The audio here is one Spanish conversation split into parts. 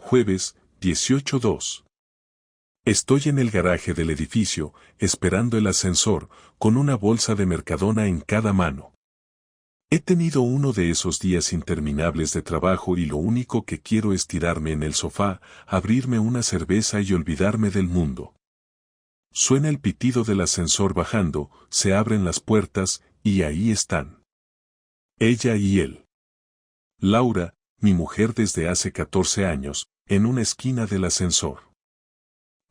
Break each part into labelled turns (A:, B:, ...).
A: Jueves, 18/2. Estoy en el garaje del edificio, esperando el ascensor, con una bolsa de Mercadona en cada mano. He tenido uno de esos días interminables de trabajo y lo único que quiero es tirarme en el sofá, abrirme una cerveza y olvidarme del mundo. Suena el pitido del ascensor bajando, se abren las puertas, y ahí están. Ella y él. Laura, mi mujer desde hace 14 años, en una esquina del ascensor.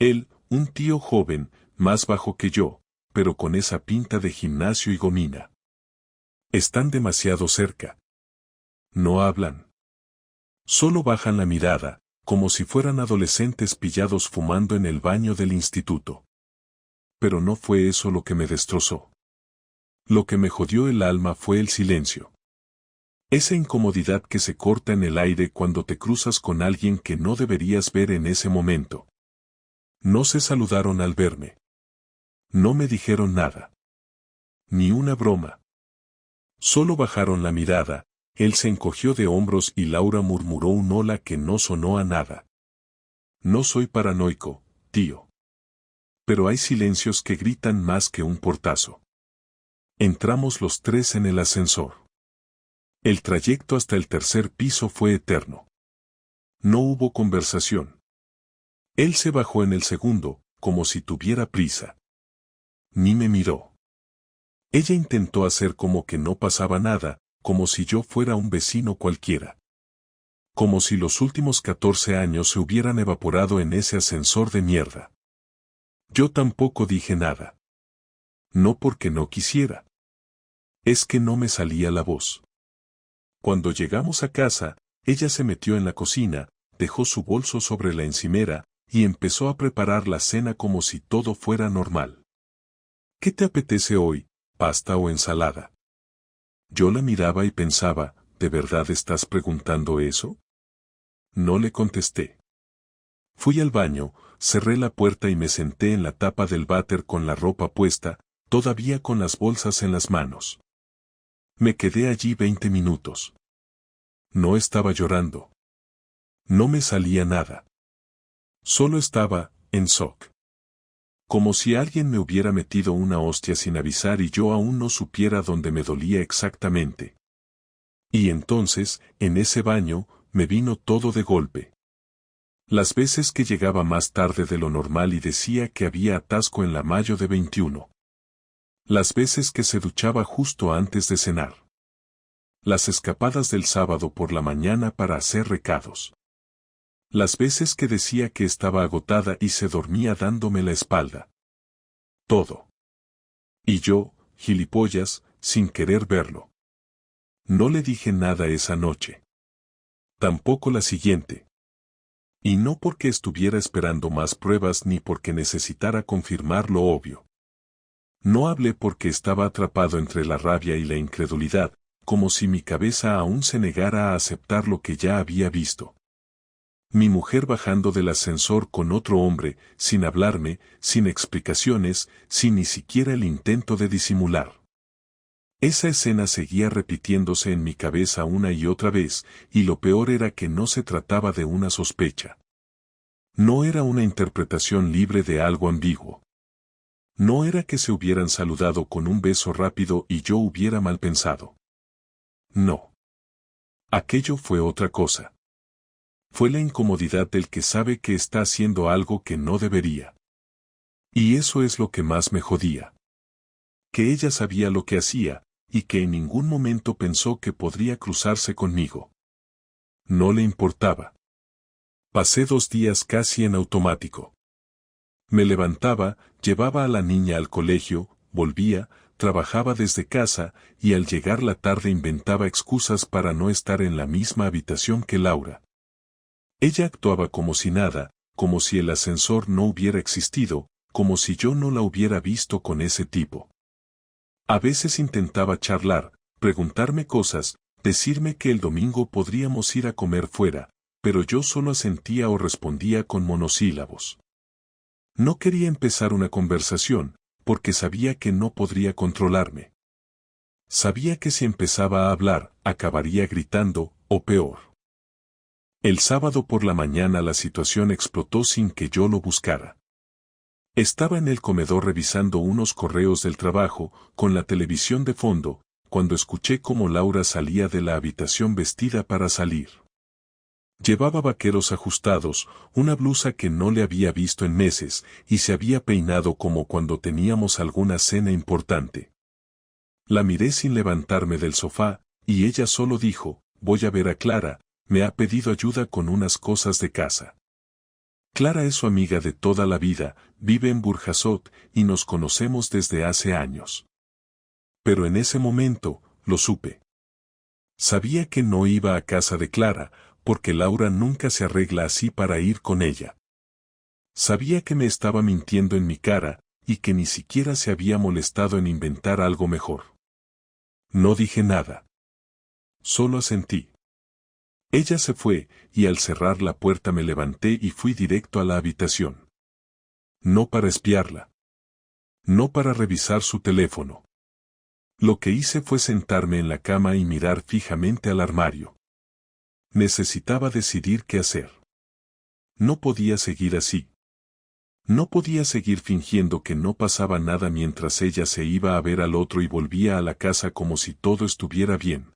A: Él, un tío joven, más bajo que yo, pero con esa pinta de gimnasio y gomina. Están demasiado cerca. No hablan. Solo bajan la mirada, como si fueran adolescentes pillados fumando en el baño del instituto. Pero no fue eso lo que me destrozó. Lo que me jodió el alma fue el silencio. Esa incomodidad que se corta en el aire cuando te cruzas con alguien que no deberías ver en ese momento. No se saludaron al verme. No me dijeron nada. Ni una broma. Solo bajaron la mirada, él se encogió de hombros y Laura murmuró un hola que no sonó a nada. No soy paranoico, tío. Pero hay silencios que gritan más que un portazo. Entramos los tres en el ascensor. El trayecto hasta el tercer piso fue eterno. No hubo conversación. Él se bajó en el segundo, como si tuviera prisa. Ni me miró. Ella intentó hacer como que no pasaba nada, como si yo fuera un vecino cualquiera. Como si los últimos 14 años se hubieran evaporado en ese ascensor de mierda. Yo tampoco dije nada. No porque no quisiera. Es que no me salía la voz. Cuando llegamos a casa, ella se metió en la cocina, dejó su bolso sobre la encimera, y empezó a preparar la cena como si todo fuera normal. ¿Qué te apetece hoy, pasta o ensalada? Yo la miraba y pensaba, ¿de verdad estás preguntando eso? No le contesté. Fui al baño, cerré la puerta y me senté en la tapa del váter con la ropa puesta, todavía con las bolsas en las manos. Me quedé allí 20 minutos. No estaba llorando. No me salía nada. Solo estaba, en shock. Como si alguien me hubiera metido una hostia sin avisar y yo aún no supiera dónde me dolía exactamente. Y entonces, en ese baño, me vino todo de golpe. Las veces que llegaba más tarde de lo normal y decía que había atasco en la Mayo de 21. Las veces que se duchaba justo antes de cenar. Las escapadas del sábado por la mañana para hacer recados. Las veces que decía que estaba agotada y se dormía dándome la espalda. Todo. Y yo, gilipollas, sin querer verlo. No le dije nada esa noche. Tampoco la siguiente. Y no porque estuviera esperando más pruebas ni porque necesitara confirmar lo obvio. No hablé porque estaba atrapado entre la rabia y la incredulidad, como si mi cabeza aún se negara a aceptar lo que ya había visto. Mi mujer bajando del ascensor con otro hombre, sin hablarme, sin explicaciones, sin ni siquiera el intento de disimular. Esa escena seguía repitiéndose en mi cabeza una y otra vez, y lo peor era que no se trataba de una sospecha. No era una interpretación libre de algo ambiguo. No era que se hubieran saludado con un beso rápido y yo hubiera mal pensado. No. Aquello fue otra cosa. Fue la incomodidad del que sabe que está haciendo algo que no debería. Y eso es lo que más me jodía. Que ella sabía lo que hacía, y que en ningún momento pensó que podría cruzarse conmigo. No le importaba. Pasé 2 días casi en automático. Me levantaba, llevaba a la niña al colegio, volvía, trabajaba desde casa, y al llegar la tarde inventaba excusas para no estar en la misma habitación que Laura. Ella actuaba como si nada, como si el ascensor no hubiera existido, como si yo no la hubiera visto con ese tipo. A veces intentaba charlar, preguntarme cosas, decirme que el domingo podríamos ir a comer fuera, pero yo solo asentía o respondía con monosílabos. No quería empezar una conversación, porque sabía que no podría controlarme. Sabía que si empezaba a hablar, acabaría gritando, o peor. El sábado por la mañana la situación explotó sin que yo lo buscara. Estaba en el comedor revisando unos correos del trabajo, con la televisión de fondo, cuando escuché cómo Laura salía de la habitación vestida para salir. Llevaba vaqueros ajustados, una blusa que no le había visto en meses, y se había peinado como cuando teníamos alguna cena importante. La miré sin levantarme del sofá, y ella solo dijo, voy a ver a Clara, me ha pedido ayuda con unas cosas de casa. Clara es su amiga de toda la vida, vive en Burjasot, y nos conocemos desde hace años. Pero en ese momento, lo supe. Sabía que no iba a casa de Clara, porque Laura nunca se arregla así para ir con ella. Sabía que me estaba mintiendo en mi cara, y que ni siquiera se había molestado en inventar algo mejor. No dije nada. Solo asentí. Ella se fue, y al cerrar la puerta me levanté y fui directo a la habitación. No para espiarla. No para revisar su teléfono. Lo que hice fue sentarme en la cama y mirar fijamente al armario. Necesitaba decidir qué hacer. No podía seguir así. No podía seguir fingiendo que no pasaba nada mientras ella se iba a ver al otro y volvía a la casa como si todo estuviera bien.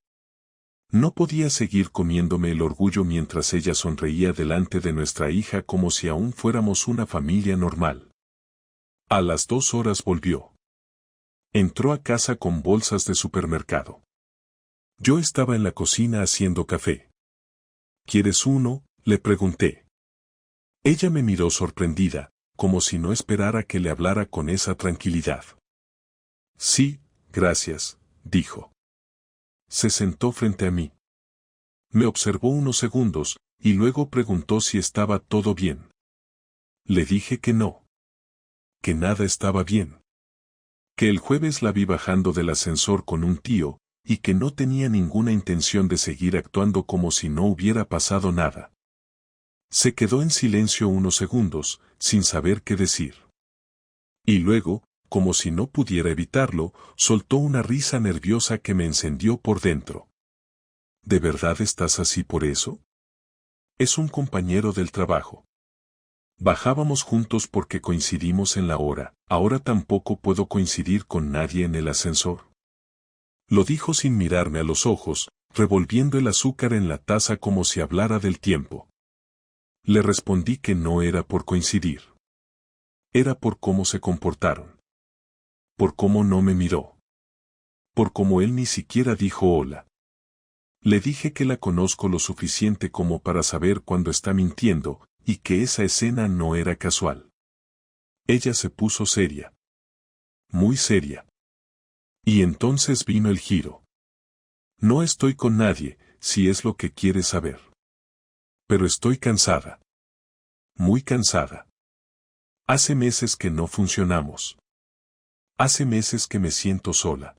A: No podía seguir comiéndome el orgullo mientras ella sonreía delante de nuestra hija como si aún fuéramos una familia normal. A las 2 horas volvió. Entró a casa con bolsas de supermercado. Yo estaba en la cocina haciendo café. ¿Quieres uno?, le pregunté. Ella me miró sorprendida, como si no esperara que le hablara con esa tranquilidad. Sí, gracias, dijo. Se sentó frente a mí. Me observó unos segundos, y luego preguntó si estaba todo bien. Le dije que no. Que nada estaba bien. Que el jueves la vi bajando del ascensor con un tío, y que no tenía ninguna intención de seguir actuando como si no hubiera pasado nada. Se quedó en silencio unos segundos, sin saber qué decir. Y luego, como si no pudiera evitarlo, soltó una risa nerviosa que me encendió por dentro. ¿De verdad estás así por eso? Es un compañero del trabajo. Bajábamos juntos porque coincidimos en la hora, ahora tampoco puedo coincidir con nadie en el ascensor. Lo dijo sin mirarme a los ojos, revolviendo el azúcar en la taza como si hablara del tiempo. Le respondí que no era por coincidir. Era por cómo se comportaron. Por cómo no me miró. Por cómo él ni siquiera dijo hola. Le dije que la conozco lo suficiente como para saber cuando está mintiendo, y que esa escena no era casual. Ella se puso seria. Muy seria. Y entonces vino el giro. No estoy con nadie, si es lo que quieres saber. Pero estoy cansada. Muy cansada. Hace meses que no funcionamos. Hace meses que me siento sola.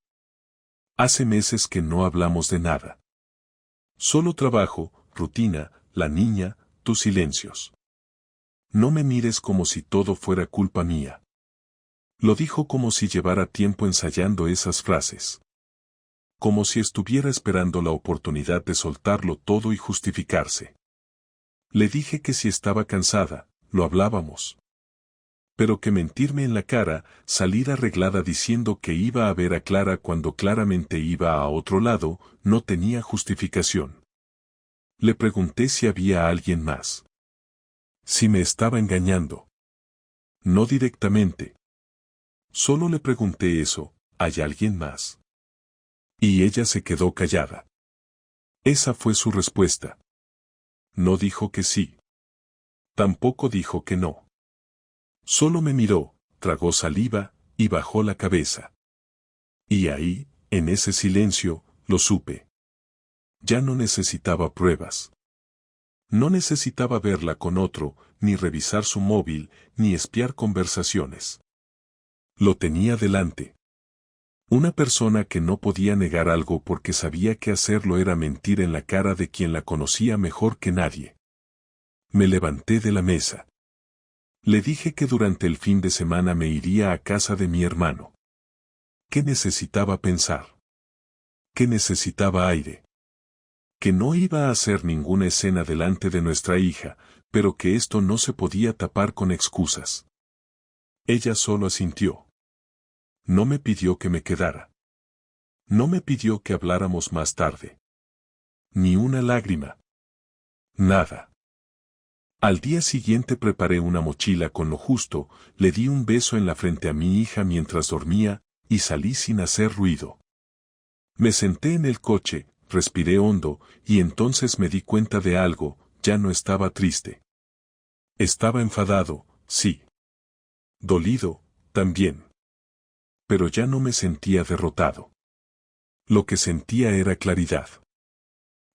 A: Hace meses que no hablamos de nada. Solo trabajo, rutina, la niña, tus silencios. No me mires como si todo fuera culpa mía. Lo dijo como si llevara tiempo ensayando esas frases. Como si estuviera esperando la oportunidad de soltarlo todo y justificarse. Le dije que si estaba cansada, lo hablábamos. Pero que mentirme en la cara, salir arreglada diciendo que iba a ver a Clara cuando claramente iba a otro lado, no tenía justificación. Le pregunté si había alguien más. Si me estaba engañando. No directamente. Solo le pregunté eso, ¿hay alguien más? Y ella se quedó callada. Esa fue su respuesta. No dijo que sí. Tampoco dijo que no. Solo me miró, tragó saliva, y bajó la cabeza. Y ahí, en ese silencio, lo supe. Ya no necesitaba pruebas. No necesitaba verla con otro, ni revisar su móvil, ni espiar conversaciones. Lo tenía delante. Una persona que no podía negar algo porque sabía que hacerlo era mentir en la cara de quien la conocía mejor que nadie. Me levanté de la mesa. Le dije que durante el fin de semana me iría a casa de mi hermano. ¿Qué necesitaba pensar? ¿Qué necesitaba aire? que no iba a hacer ninguna escena delante de nuestra hija, pero que esto no se podía tapar con excusas. Ella solo asintió. No me pidió que me quedara. No me pidió que habláramos más tarde. Ni una lágrima. Nada. Al día siguiente preparé una mochila con lo justo, le di un beso en la frente a mi hija mientras dormía, y salí sin hacer ruido. Me senté en el coche, respiré hondo, y entonces me di cuenta de algo, ya no estaba triste. Estaba enfadado, sí. Dolido, también. Pero ya no me sentía derrotado. Lo que sentía era claridad.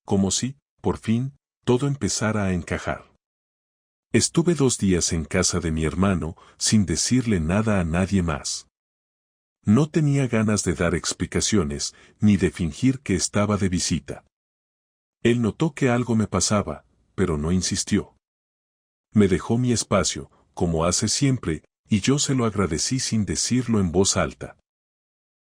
A: Como si, por fin, todo empezara a encajar. Estuve 2 días en casa de mi hermano, sin decirle nada a nadie más. No tenía ganas de dar explicaciones, ni de fingir que estaba de visita. Él notó que algo me pasaba, pero no insistió. Me dejó mi espacio, como hace siempre, y yo se lo agradecí sin decirlo en voz alta.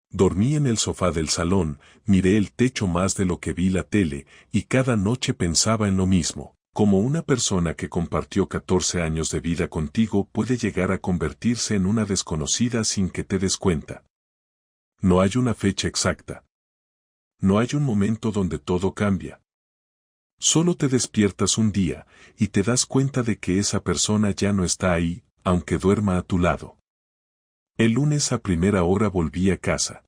A: Dormí en el sofá del salón, miré el techo más de lo que vi la tele, y cada noche pensaba en lo mismo. Como una persona que compartió 14 años de vida contigo puede llegar a convertirse en una desconocida sin que te des cuenta. No hay una fecha exacta. No hay un momento donde todo cambia. Solo te despiertas un día, y te das cuenta de que esa persona ya no está ahí, aunque duerma a tu lado. El lunes a primera hora volví a casa.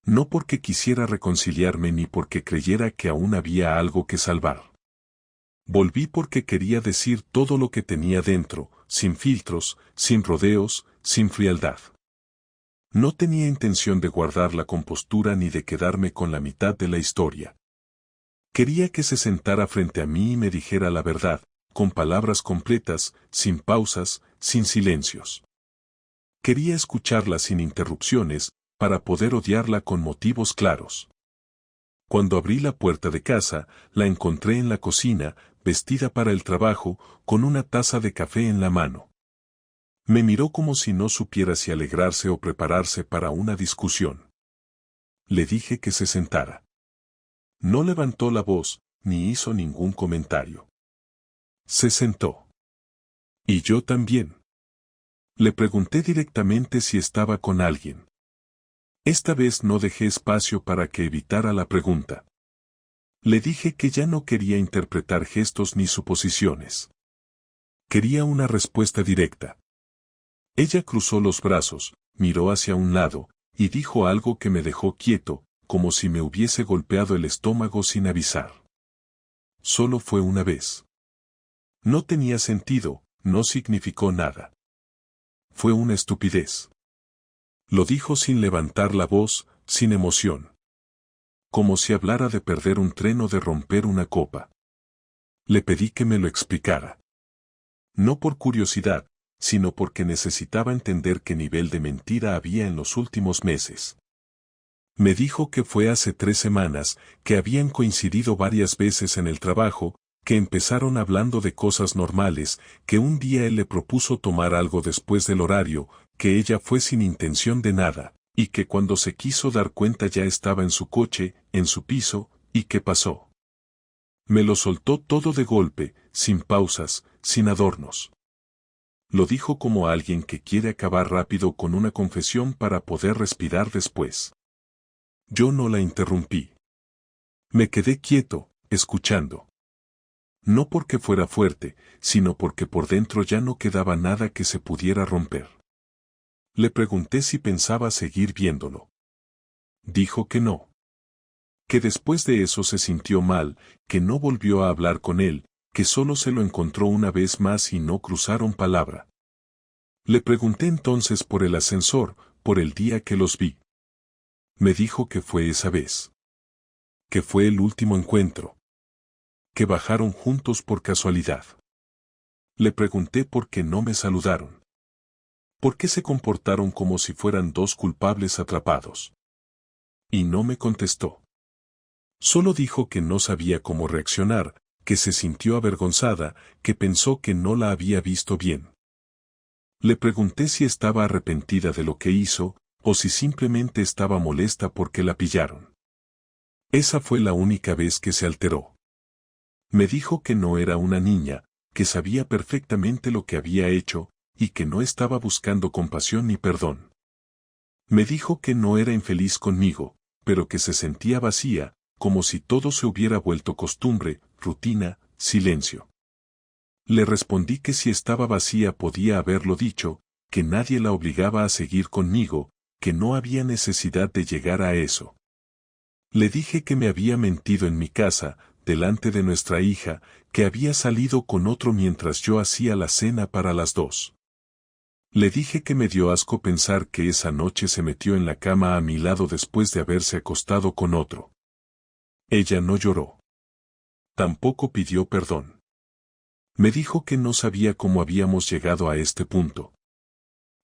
A: No porque quisiera reconciliarme ni porque creyera que aún había algo que salvar. Volví porque quería decir todo lo que tenía dentro, sin filtros, sin rodeos, sin frialdad. No tenía intención de guardar la compostura ni de quedarme con la mitad de la historia. Quería que se sentara frente a mí y me dijera la verdad, con palabras completas, sin pausas, sin silencios. Quería escucharla sin interrupciones, para poder odiarla con motivos claros. Cuando abrí la puerta de casa, la encontré en la cocina, vestida para el trabajo, con una taza de café en la mano. Me miró como si no supiera si alegrarse o prepararse para una discusión. Le dije que se sentara. No levantó la voz, ni hizo ningún comentario. Se sentó. Y yo también. Le pregunté directamente si estaba con alguien. Esta vez no dejé espacio para que evitara la pregunta. Le dije que ya no quería interpretar gestos ni suposiciones. Quería una respuesta directa. Ella cruzó los brazos, miró hacia un lado, y dijo algo que me dejó quieto, como si me hubiese golpeado el estómago sin avisar. Solo fue una vez. No tenía sentido, no significó nada. Fue una estupidez. Lo dijo sin levantar la voz, sin emoción. Como si hablara de perder un tren o de romper una copa. Le pedí que me lo explicara. No por curiosidad, sino porque necesitaba entender qué nivel de mentira había en los últimos meses. Me dijo que fue hace 3 semanas, que habían coincidido varias veces en el trabajo, que empezaron hablando de cosas normales, que un día él le propuso tomar algo después del horario, que ella fue sin intención de nada, y que cuando se quiso dar cuenta ya estaba en su coche, en su piso, y que pasó. Me lo soltó todo de golpe, sin pausas, sin adornos. Lo dijo como alguien que quiere acabar rápido con una confesión para poder respirar después. Yo no la interrumpí. Me quedé quieto, escuchando. No porque fuera fuerte, sino porque por dentro ya no quedaba nada que se pudiera romper. Le pregunté si pensaba seguir viéndolo. Dijo que no. Que después de eso se sintió mal, que no volvió a hablar con él, que solo se lo encontró una vez más y no cruzaron palabra. Le pregunté entonces por el ascensor, por el día que los vi. Me dijo que fue esa vez. Que fue el último encuentro. Que bajaron juntos por casualidad. Le pregunté por qué no me saludaron. ¿Por qué se comportaron como si fueran 2 culpables atrapados? Y no me contestó. Solo dijo que no sabía cómo reaccionar, que se sintió avergonzada, que pensó que no la había visto bien. Le pregunté si estaba arrepentida de lo que hizo, o si simplemente estaba molesta porque la pillaron. Esa fue la única vez que se alteró. Me dijo que no era una niña, que sabía perfectamente lo que había hecho, y que no estaba buscando compasión ni perdón. Me dijo que no era infeliz conmigo, pero que se sentía vacía, como si todo se hubiera vuelto costumbre, rutina, silencio. Le respondí que si estaba vacía podía haberlo dicho, que nadie la obligaba a seguir conmigo, que no había necesidad de llegar a eso. Le dije que me había mentido en mi casa, delante de nuestra hija, que había salido con otro mientras yo hacía la cena para las dos. Le dije que me dio asco pensar que esa noche se metió en la cama a mi lado después de haberse acostado con otro. Ella no lloró. Tampoco pidió perdón. Me dijo que no sabía cómo habíamos llegado a este punto.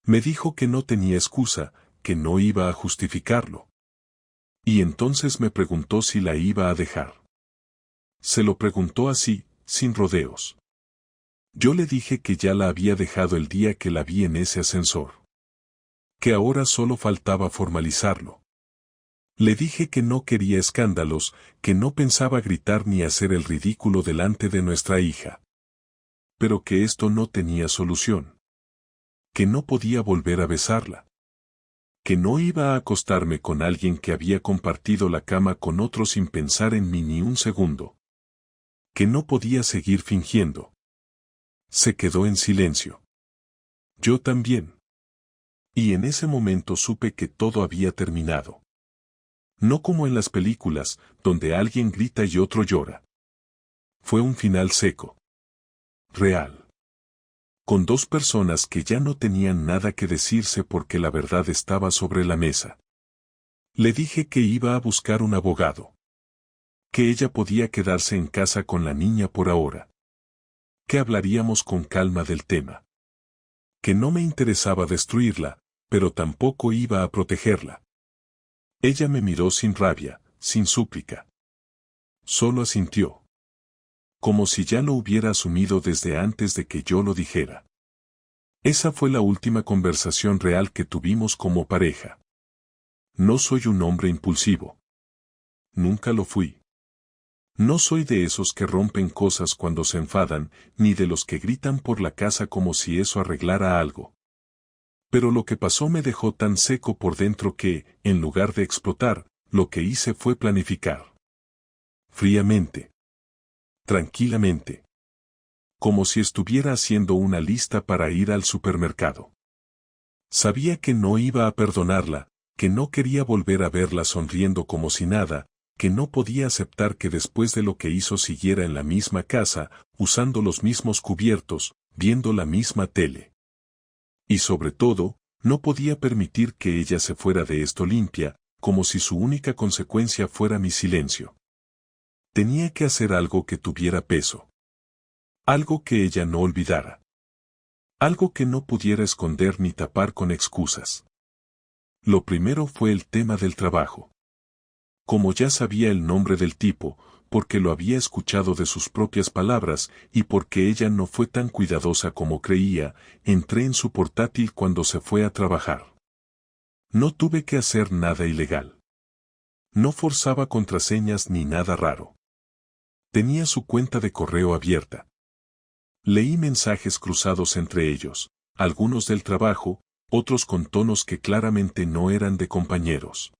A: Me dijo que no tenía excusa, que no iba a justificarlo. Y entonces me preguntó si la iba a dejar. Se lo preguntó así, sin rodeos. Yo le dije que ya la había dejado el día que la vi en ese ascensor. Que ahora solo faltaba formalizarlo. Le dije que no quería escándalos, que no pensaba gritar ni hacer el ridículo delante de nuestra hija. Pero que esto no tenía solución. Que no podía volver a besarla. Que no iba a acostarme con alguien que había compartido la cama con otro sin pensar en mí ni un segundo. Que no podía seguir fingiendo. Se quedó en silencio. Yo también. Y en ese momento supe que todo había terminado. No como en las películas, donde alguien grita y otro llora. Fue un final seco. Real. Con dos personas que ya no tenían nada que decirse porque la verdad estaba sobre la mesa. Le dije que iba a buscar un abogado. Que ella podía quedarse en casa con la niña por ahora. Que hablaríamos con calma del tema. Que no me interesaba destruirla, pero tampoco iba a protegerla. Ella me miró sin rabia, sin súplica. Solo asintió. Como si ya lo hubiera asumido desde antes de que yo lo dijera. Esa fue la última conversación real que tuvimos como pareja. No soy un hombre impulsivo. Nunca lo fui. No soy de esos que rompen cosas cuando se enfadan, ni de los que gritan por la casa como si eso arreglara algo. Pero lo que pasó me dejó tan seco por dentro que, en lugar de explotar, lo que hice fue planificar. Fríamente. Tranquilamente. Como si estuviera haciendo una lista para ir al supermercado. Sabía que no iba a perdonarla, que no quería volver a verla sonriendo como si nada, que no podía aceptar que después de lo que hizo siguiera en la misma casa, usando los mismos cubiertos, viendo la misma tele. Y sobre todo, no podía permitir que ella se fuera de esto limpia, como si su única consecuencia fuera mi silencio. Tenía que hacer algo que tuviera peso. Algo que ella no olvidara. Algo que no pudiera esconder ni tapar con excusas. Lo primero fue el tema del trabajo. Como ya sabía el nombre del tipo, porque lo había escuchado de sus propias palabras y porque ella no fue tan cuidadosa como creía, entré en su portátil cuando se fue a trabajar. No tuve que hacer nada ilegal. No forzaba contraseñas ni nada raro. Tenía su cuenta de correo abierta. Leí mensajes cruzados entre ellos, algunos del trabajo, otros con tonos que claramente no eran de compañeros.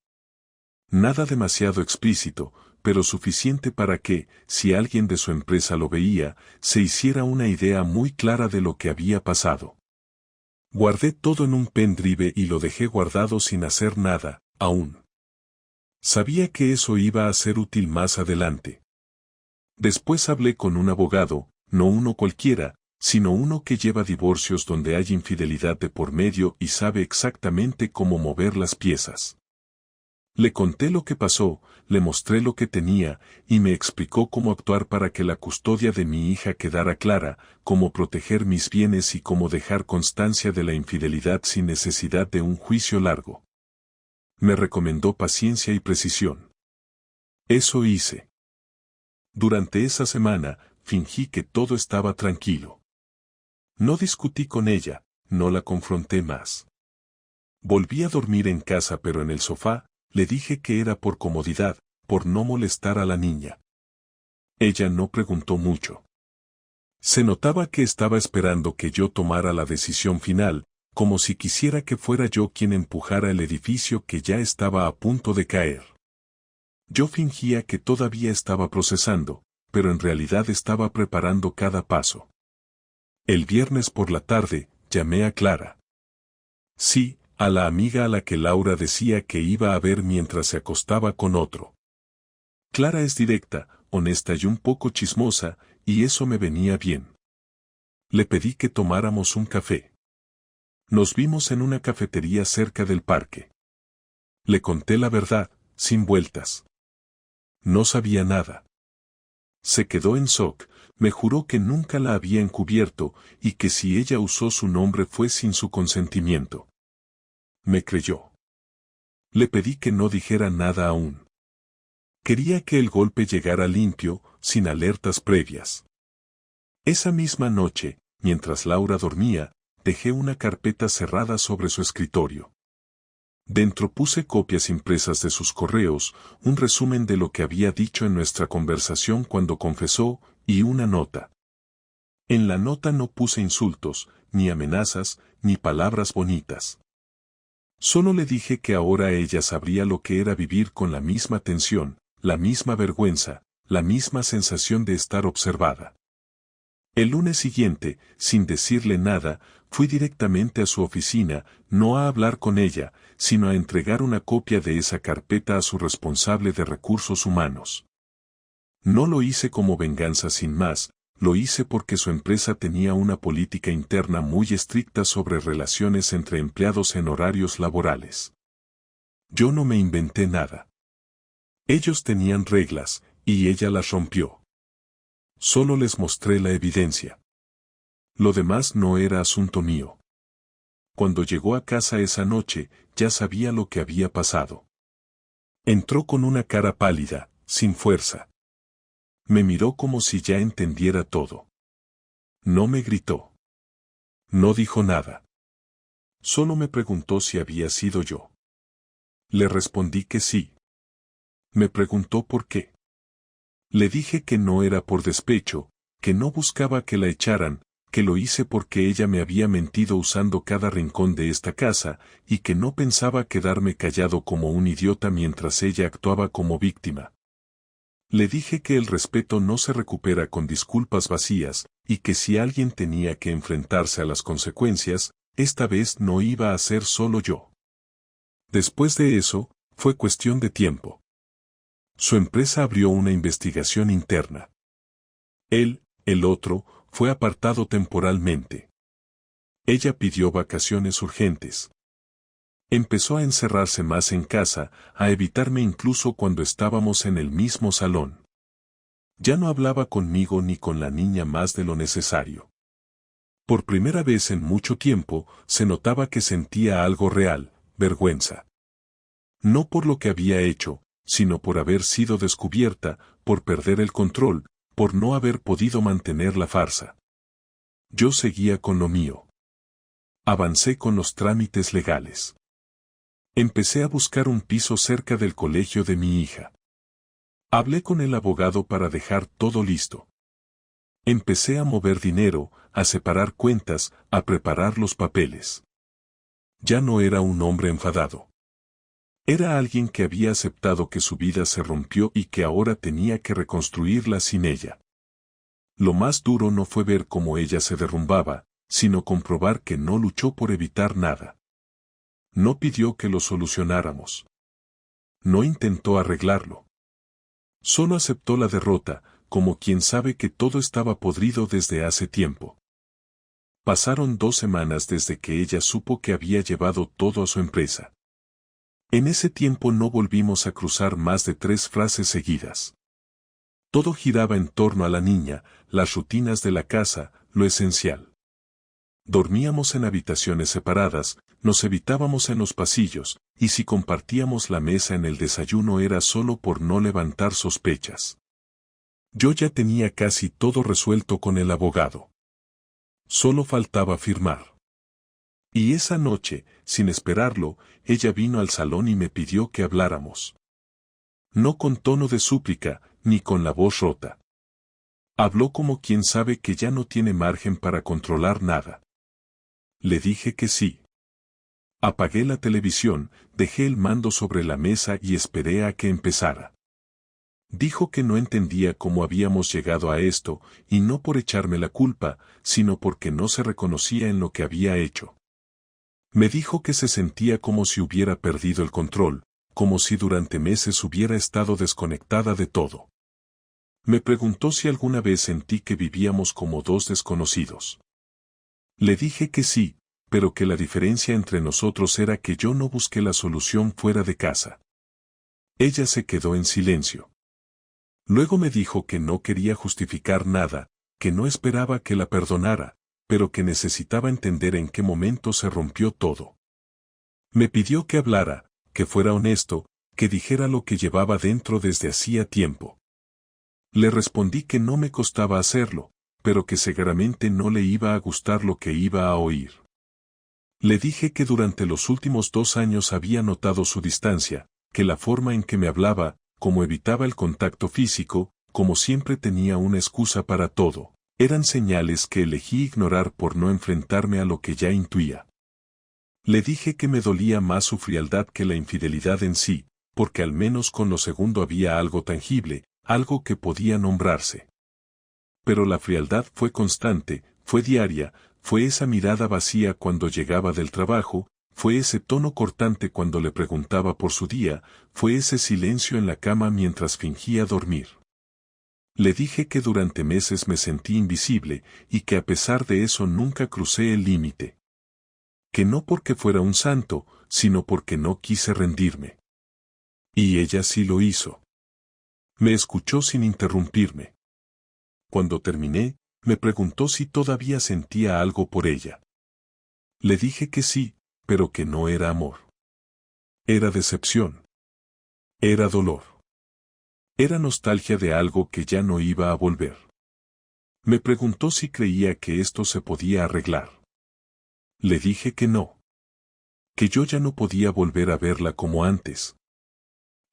A: Nada demasiado explícito, pero suficiente para que, si alguien de su empresa lo veía, se hiciera una idea muy clara de lo que había pasado. Guardé todo en un pendrive y lo dejé guardado sin hacer nada, aún. Sabía que eso iba a ser útil más adelante. Después hablé con un abogado, no uno cualquiera, sino uno que lleva divorcios donde hay infidelidad de por medio y sabe exactamente cómo mover las piezas. Le conté lo que pasó, le mostré lo que tenía, y me explicó cómo actuar para que la custodia de mi hija quedara clara, cómo proteger mis bienes y cómo dejar constancia de la infidelidad sin necesidad de un juicio largo. Me recomendó paciencia y precisión. Eso hice. Durante esa semana, fingí que todo estaba tranquilo. No discutí con ella, no la confronté más. Volví a dormir en casa pero en el sofá. Le dije que era por comodidad, por no molestar a la niña. Ella no preguntó mucho. Se notaba que estaba esperando que yo tomara la decisión final, como si quisiera que fuera yo quien empujara el edificio que ya estaba a punto de caer. Yo fingía que todavía estaba procesando, pero en realidad estaba preparando cada paso. El viernes por la tarde, llamé a Clara. Sí, a la amiga a la que Laura decía que iba a ver mientras se acostaba con otro. Clara es directa, honesta y un poco chismosa, y eso me venía bien. Le pedí que tomáramos un café. Nos vimos en una cafetería cerca del parque. Le conté la verdad, sin vueltas. No sabía nada. Se quedó en shock, me juró que nunca la había encubierto y que si ella usó su nombre fue sin su consentimiento. Me creyó. Le pedí que no dijera nada aún. Quería que el golpe llegara limpio, sin alertas previas. Esa misma noche, mientras Laura dormía, dejé una carpeta cerrada sobre su escritorio. Dentro puse copias impresas de sus correos, un resumen de lo que había dicho en nuestra conversación cuando confesó, y una nota. En la nota no puse insultos, ni amenazas, ni palabras bonitas. Solo le dije que ahora ella sabría lo que era vivir con la misma tensión, la misma vergüenza, la misma sensación de estar observada. El lunes siguiente, sin decirle nada, fui directamente a su oficina, no a hablar con ella, sino a entregar una copia de esa carpeta a su responsable de recursos humanos. No lo hice como venganza sin más, lo hice porque su empresa tenía una política interna muy estricta sobre relaciones entre empleados en horarios laborales. Yo no me inventé nada. Ellos tenían reglas, y ella las rompió. Solo les mostré la evidencia. Lo demás no era asunto mío. Cuando llegó a casa esa noche, ya sabía lo que había pasado. Entró con una cara pálida, sin fuerza. Me miró como si ya entendiera todo. No me gritó. No dijo nada. Solo me preguntó si había sido yo. Le respondí que sí. Me preguntó por qué. Le dije que no era por despecho, que no buscaba que la echaran, que lo hice porque ella me había mentido usando cada rincón de esta casa, y que no pensaba quedarme callado como un idiota mientras ella actuaba como víctima. Le dije que el respeto no se recupera con disculpas vacías, y que si alguien tenía que enfrentarse a las consecuencias, esta vez no iba a ser solo yo. Después de eso, fue cuestión de tiempo. Su empresa abrió una investigación interna. Él, el otro, fue apartado temporalmente. Ella pidió vacaciones urgentes. Empezó a encerrarse más en casa, a evitarme incluso cuando estábamos en el mismo salón. Ya no hablaba conmigo ni con la niña más de lo necesario. Por primera vez en mucho tiempo, se notaba que sentía algo real, vergüenza. No por lo que había hecho, sino por haber sido descubierta, por perder el control, por no haber podido mantener la farsa. Yo seguía con lo mío. Avancé con los trámites legales. Empecé a buscar un piso cerca del colegio de mi hija. Hablé con el abogado para dejar todo listo. Empecé a mover dinero, a separar cuentas, a preparar los papeles. Ya no era un hombre enfadado. Era alguien que había aceptado que su vida se rompió y que ahora tenía que reconstruirla sin ella. Lo más duro no fue ver cómo ella se derrumbaba, sino comprobar que no luchó por evitar nada. No pidió que lo solucionáramos. No intentó arreglarlo. Solo aceptó la derrota, como quien sabe que todo estaba podrido desde hace tiempo. Pasaron 2 semanas desde que ella supo que había llevado todo a su empresa. En ese tiempo no volvimos a cruzar más de 3 frases seguidas. Todo giraba en torno a la niña, las rutinas de la casa, lo esencial. Dormíamos en habitaciones separadas, nos evitábamos en los pasillos, y si compartíamos la mesa en el desayuno era solo por no levantar sospechas. Yo ya tenía casi todo resuelto con el abogado. Solo faltaba firmar. Y esa noche, sin esperarlo, ella vino al salón y me pidió que habláramos. No con tono de súplica, ni con la voz rota. Habló como quien sabe que ya no tiene margen para controlar nada. Le dije que sí. Apagué la televisión, dejé el mando sobre la mesa y esperé a que empezara. Dijo que no entendía cómo habíamos llegado a esto, y no por echarme la culpa, sino porque no se reconocía en lo que había hecho. Me dijo que se sentía como si hubiera perdido el control, como si durante meses hubiera estado desconectada de todo. Me preguntó si alguna vez sentí que vivíamos como dos desconocidos. Le dije que sí, pero que la diferencia entre nosotros era que yo no busqué la solución fuera de casa. Ella se quedó en silencio. Luego me dijo que no quería justificar nada, que no esperaba que la perdonara, pero que necesitaba entender en qué momento se rompió todo. Me pidió que hablara, que fuera honesto, que dijera lo que llevaba dentro desde hacía tiempo. Le respondí que no me costaba hacerlo, pero que seguramente no le iba a gustar lo que iba a oír. Le dije que durante los últimos 2 años había notado su distancia, que la forma en que me hablaba, como evitaba el contacto físico, como siempre tenía una excusa para todo, eran señales que elegí ignorar por no enfrentarme a lo que ya intuía. Le dije que me dolía más su frialdad que la infidelidad en sí, porque al menos con lo segundo había algo tangible, algo que podía nombrarse. Pero la frialdad fue constante, fue diaria, fue esa mirada vacía cuando llegaba del trabajo, fue ese tono cortante cuando le preguntaba por su día, fue ese silencio en la cama mientras fingía dormir. Le dije que durante meses me sentí invisible y que a pesar de eso nunca crucé el límite. Que no porque fuera un santo, sino porque no quise rendirme. Y ella sí lo hizo. Me escuchó sin interrumpirme. Cuando terminé, me preguntó si todavía sentía algo por ella. Le dije que sí, pero que no era amor. Era decepción. Era dolor. Era nostalgia de algo que ya no iba a volver. Me preguntó si creía que esto se podía arreglar. Le dije que no. Que yo ya no podía volver a verla como antes.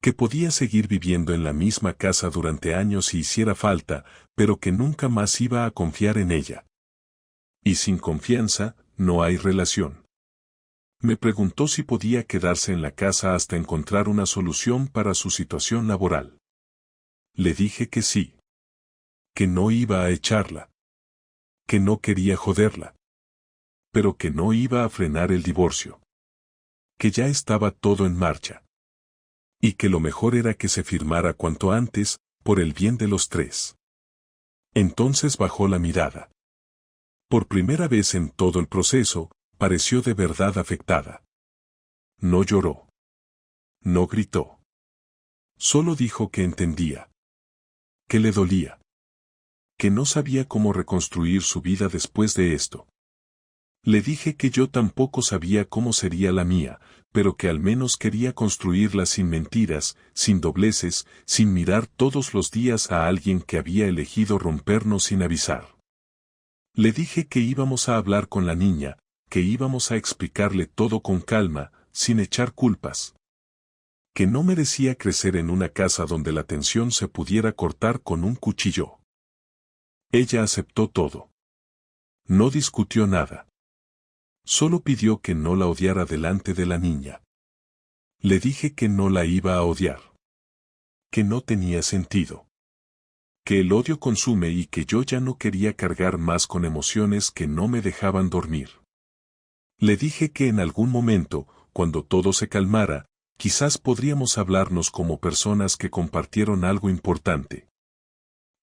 A: Que podía seguir viviendo en la misma casa durante años si hiciera falta, pero que nunca más iba a confiar en ella. Y sin confianza, no hay relación. Me preguntó si podía quedarse en la casa hasta encontrar una solución para su situación laboral. Le dije que sí. Que no iba a echarla. Que no quería joderla. Pero que no iba a frenar el divorcio. Que ya estaba todo en marcha. Y que lo mejor era que se firmara cuanto antes, por el bien de los tres. Entonces bajó la mirada. Por primera vez en todo el proceso, pareció de verdad afectada. No lloró. No gritó. Solo dijo que entendía. Que le dolía. Que no sabía cómo reconstruir su vida después de esto. Le dije que yo tampoco sabía cómo sería la mía, pero que al menos quería construirla sin mentiras, sin dobleces, sin mirar todos los días a alguien que había elegido rompernos sin avisar. Le dije que íbamos a hablar con la niña, que íbamos a explicarle todo con calma, sin echar culpas. Que no merecía crecer en una casa donde la tensión se pudiera cortar con un cuchillo. Ella aceptó todo. No discutió nada. Solo pidió que no la odiara delante de la niña. Le dije que no la iba a odiar. Que no tenía sentido. Que el odio consume y que yo ya no quería cargar más con emociones que no me dejaban dormir. Le dije que en algún momento, cuando todo se calmara, quizás podríamos hablarnos como personas que compartieron algo importante.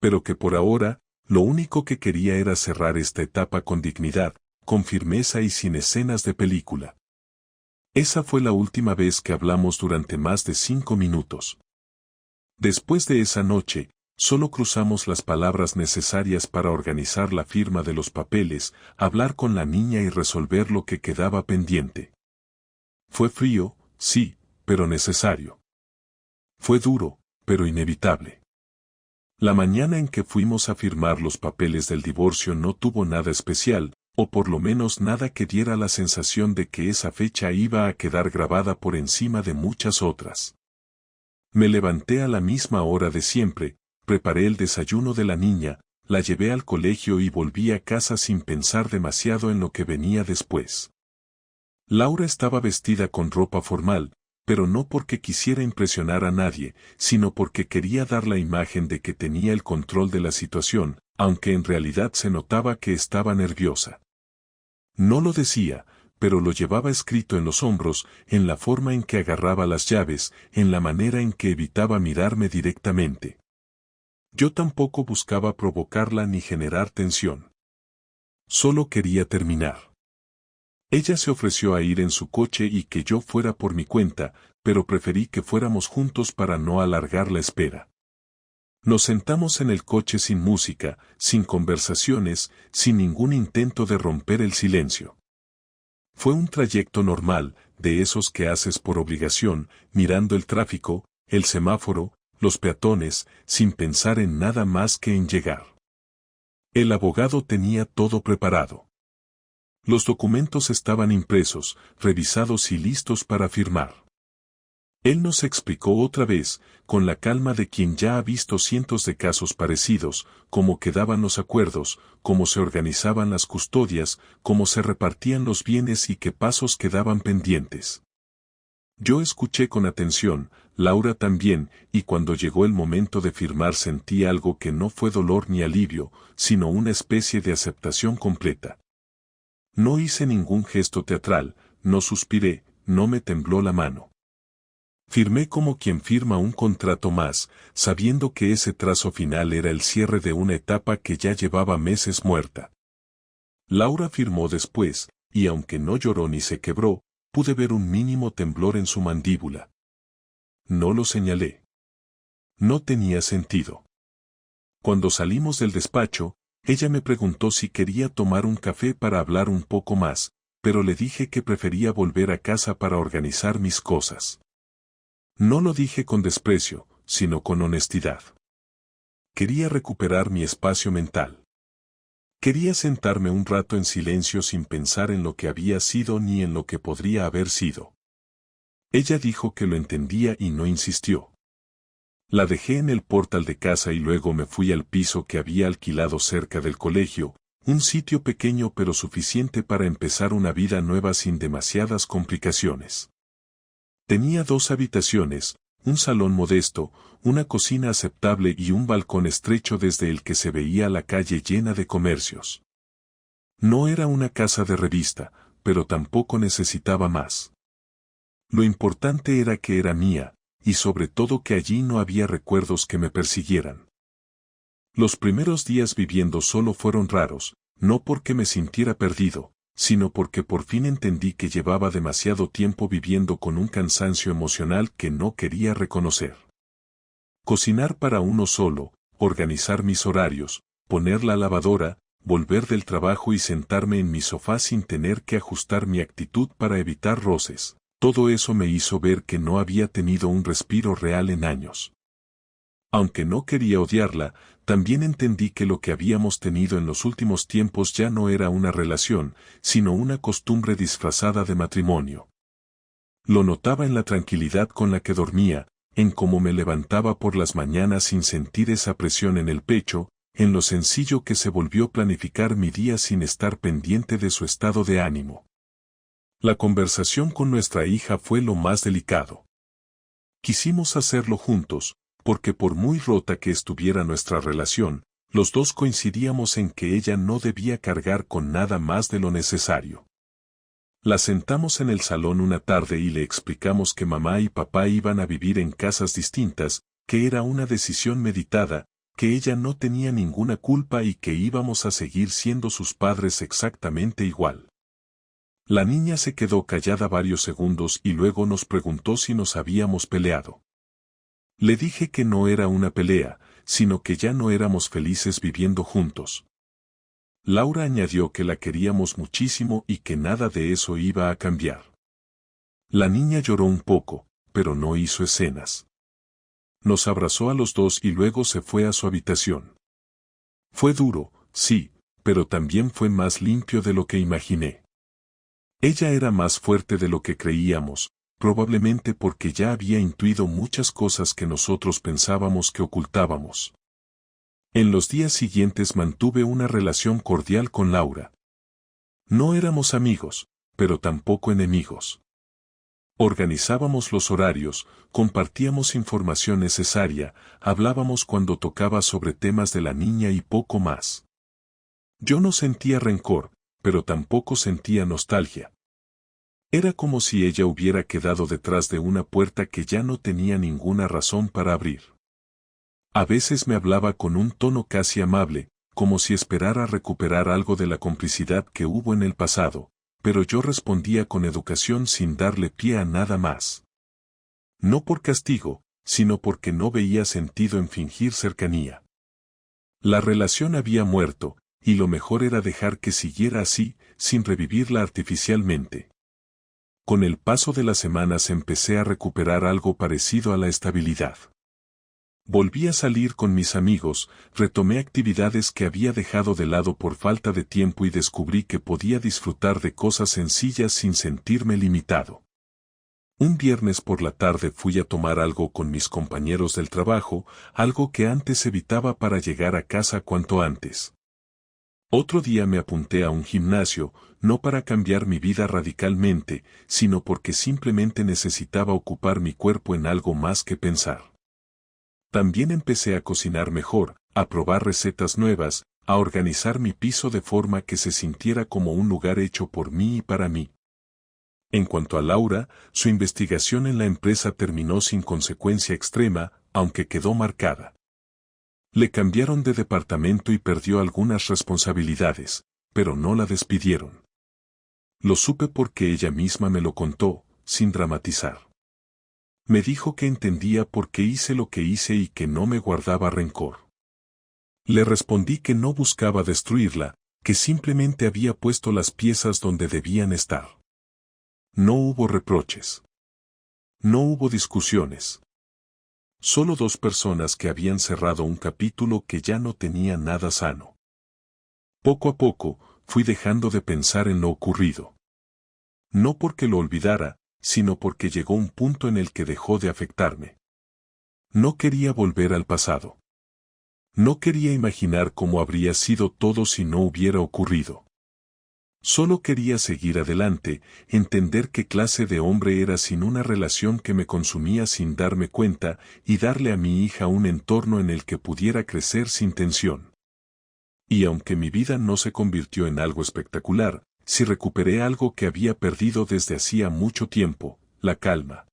A: Pero que por ahora, lo único que quería era cerrar esta etapa con dignidad, con firmeza y sin escenas de película. Esa fue la última vez que hablamos durante más de 5 minutos. Después de esa noche, solo cruzamos las palabras necesarias para organizar la firma de los papeles, hablar con la niña y resolver lo que quedaba pendiente. Fue frío, sí, pero necesario. Fue duro, pero inevitable. La mañana en que fuimos a firmar los papeles del divorcio no tuvo nada especial, o por lo menos nada que diera la sensación de que esa fecha iba a quedar grabada por encima de muchas otras. Me levanté a la misma hora de siempre, preparé el desayuno de la niña, la llevé al colegio y volví a casa sin pensar demasiado en lo que venía después. Laura estaba vestida con ropa formal, pero no porque quisiera impresionar a nadie, sino porque quería dar la imagen de que tenía el control de la situación, aunque en realidad se notaba que estaba nerviosa. No lo decía, pero lo llevaba escrito en los hombros, en la forma en que agarraba las llaves, en la manera en que evitaba mirarme directamente. Yo tampoco buscaba provocarla ni generar tensión. Solo quería terminar. Ella se ofreció a ir en su coche y que yo fuera por mi cuenta, pero preferí que fuéramos juntos para no alargar la espera. Nos sentamos en el coche sin música, sin conversaciones, sin ningún intento de romper el silencio. Fue un trayecto normal, de esos que haces por obligación, mirando el tráfico, el semáforo, los peatones, sin pensar en nada más que en llegar. El abogado tenía todo preparado. Los documentos estaban impresos, revisados y listos para firmar. Él nos explicó otra vez, con la calma de quien ya ha visto cientos de casos parecidos, cómo quedaban los acuerdos, cómo se organizaban las custodias, cómo se repartían los bienes y qué pasos quedaban pendientes. Yo escuché con atención, Laura también, y cuando llegó el momento de firmar sentí algo que no fue dolor ni alivio, sino una especie de aceptación completa. No hice ningún gesto teatral, no suspiré, no me tembló la mano. Firmé como quien firma un contrato más, sabiendo que ese trazo final era el cierre de una etapa que ya llevaba meses muerta. Laura firmó después, y aunque no lloró ni se quebró, pude ver un mínimo temblor en su mandíbula. No lo señalé. No tenía sentido. Cuando salimos del despacho, ella me preguntó si quería tomar un café para hablar un poco más, pero le dije que prefería volver a casa para organizar mis cosas. No lo dije con desprecio, sino con honestidad. Quería recuperar mi espacio mental. Quería sentarme un rato en silencio sin pensar en lo que había sido ni en lo que podría haber sido. Ella dijo que lo entendía y no insistió. La dejé en el portal de casa y luego me fui al piso que había alquilado cerca del colegio, un sitio pequeño pero suficiente para empezar una vida nueva sin demasiadas complicaciones. Tenía 2 habitaciones, un salón modesto, una cocina aceptable y un balcón estrecho desde el que se veía la calle llena de comercios. No era una casa de revista, pero tampoco necesitaba más. Lo importante era que era mía, y sobre todo que allí no había recuerdos que me persiguieran. Los primeros días viviendo solo fueron raros, no porque me sintiera perdido, sino porque por fin entendí que llevaba demasiado tiempo viviendo con un cansancio emocional que no quería reconocer. Cocinar para uno solo, organizar mis horarios, poner la lavadora, volver del trabajo y sentarme en mi sofá sin tener que ajustar mi actitud para evitar roces. Todo eso me hizo ver que no había tenido un respiro real en años. Aunque no quería odiarla, también entendí que lo que habíamos tenido en los últimos tiempos ya no era una relación, sino una costumbre disfrazada de matrimonio. Lo notaba en la tranquilidad con la que dormía, en cómo me levantaba por las mañanas sin sentir esa presión en el pecho, en lo sencillo que se volvió planificar mi día sin estar pendiente de su estado de ánimo. La conversación con nuestra hija fue lo más delicado. Quisimos hacerlo juntos, porque por muy rota que estuviera nuestra relación, los dos coincidíamos en que ella no debía cargar con nada más de lo necesario. La sentamos en el salón una tarde y le explicamos que mamá y papá iban a vivir en casas distintas, que era una decisión meditada, que ella no tenía ninguna culpa y que íbamos a seguir siendo sus padres exactamente igual. La niña se quedó callada varios segundos y luego nos preguntó si nos habíamos peleado. Le dije que no era una pelea, sino que ya no éramos felices viviendo juntos. Laura añadió que la queríamos muchísimo y que nada de eso iba a cambiar. La niña lloró un poco, pero no hizo escenas. Nos abrazó a los dos y luego se fue a su habitación. Fue duro, sí, pero también fue más limpio de lo que imaginé. Ella era más fuerte de lo que creíamos, probablemente porque ya había intuido muchas cosas que nosotros pensábamos que ocultábamos. En los días siguientes mantuve una relación cordial con Laura. No éramos amigos, pero tampoco enemigos. Organizábamos los horarios, compartíamos información necesaria, hablábamos cuando tocaba sobre temas de la niña y poco más. Yo no sentía rencor, pero tampoco sentía nostalgia. Era como si ella hubiera quedado detrás de una puerta que ya no tenía ninguna razón para abrir. A veces me hablaba con un tono casi amable, como si esperara recuperar algo de la complicidad que hubo en el pasado, pero yo respondía con educación sin darle pie a nada más. No por castigo, sino porque no veía sentido en fingir cercanía. La relación había muerto, y lo mejor era dejar que siguiera así, sin revivirla artificialmente. Con el paso de las semanas empecé a recuperar algo parecido a la estabilidad. Volví a salir con mis amigos, retomé actividades que había dejado de lado por falta de tiempo y descubrí que podía disfrutar de cosas sencillas sin sentirme limitado. Un viernes por la tarde fui a tomar algo con mis compañeros del trabajo, algo que antes evitaba para llegar a casa cuanto antes. Otro día me apunté a un gimnasio, no para cambiar mi vida radicalmente, sino porque simplemente necesitaba ocupar mi cuerpo en algo más que pensar. También empecé a cocinar mejor, a probar recetas nuevas, a organizar mi piso de forma que se sintiera como un lugar hecho por mí y para mí. En cuanto a Laura, su investigación en la empresa terminó sin consecuencia extrema, aunque quedó marcada. Le cambiaron de departamento y perdió algunas responsabilidades, pero no la despidieron. Lo supe porque ella misma me lo contó, sin dramatizar. Me dijo que entendía por qué hice lo que hice y que no me guardaba rencor. Le respondí que no buscaba destruirla, que simplemente había puesto las piezas donde debían estar. No hubo reproches. No hubo discusiones. Solo dos personas que habían cerrado un capítulo que ya no tenía nada sano. Poco a poco, fui dejando de pensar en lo ocurrido. No porque lo olvidara, sino porque llegó un punto en el que dejó de afectarme. No quería volver al pasado. No quería imaginar cómo habría sido todo si no hubiera ocurrido. Solo quería seguir adelante, entender qué clase de hombre era sin una relación que me consumía sin darme cuenta y darle a mi hija un entorno en el que pudiera crecer sin tensión. Y aunque mi vida no se convirtió en algo espectacular, sí recuperé algo que había perdido desde hacía mucho tiempo, la calma.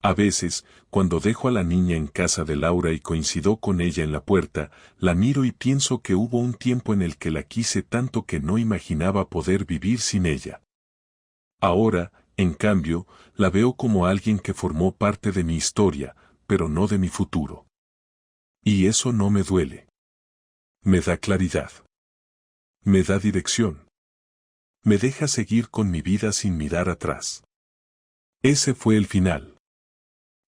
A: A veces, cuando dejo a la niña en casa de Laura y coincido con ella en la puerta, la miro y pienso que hubo un tiempo en el que la quise tanto que no imaginaba poder vivir sin ella. Ahora, en cambio, la veo como alguien que formó parte de mi historia, pero no de mi futuro. Y eso no me duele. Me da claridad. Me da dirección. Me deja seguir con mi vida sin mirar atrás. Ese fue el final.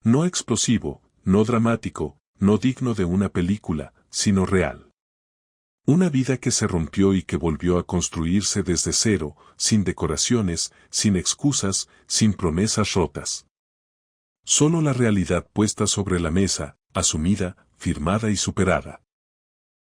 A: No explosivo, no dramático, no digno de una película, sino real. Una vida que se rompió y que volvió a construirse desde cero, sin decoraciones, sin excusas, sin promesas rotas. Solo la realidad puesta sobre la mesa, asumida, firmada y superada.